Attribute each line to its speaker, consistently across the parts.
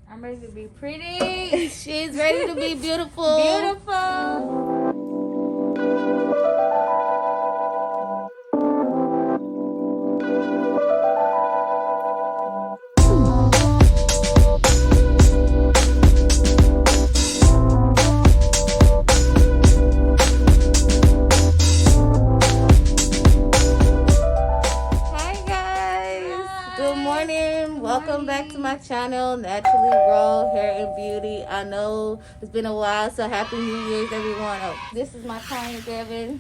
Speaker 1: I'm ready to be pretty.
Speaker 2: She's ready to be beautiful.
Speaker 1: Beautiful.
Speaker 2: Welcome back to my channel, Naturally Raw Hair and Beauty. I know it's been a while, so happy New Year's, everyone. Oh, this is my client, Devin.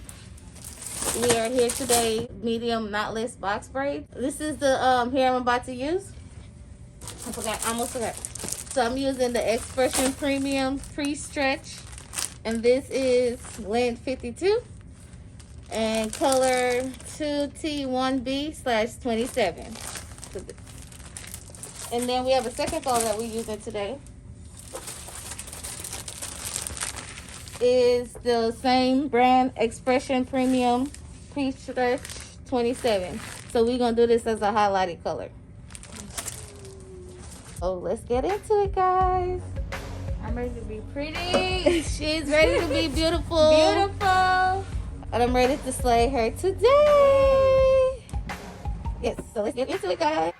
Speaker 2: We are here today, medium knotless box braid. This is the hair I'm about to use. Almost forgot. So I'm using the Expression Premium Pre-Stretch, and this is length 52 and color 2T1B/27. And then we have a second color that we're using today. Is the same brand, Expression Premium Pre-Stretch 27. So we're going to do this as a highlighted color. So let's get into it, guys.
Speaker 1: I'm ready to be pretty.
Speaker 2: She's ready to be beautiful.
Speaker 1: Beautiful.
Speaker 2: And I'm ready to slay her today. Yes, so let's get into it, guys.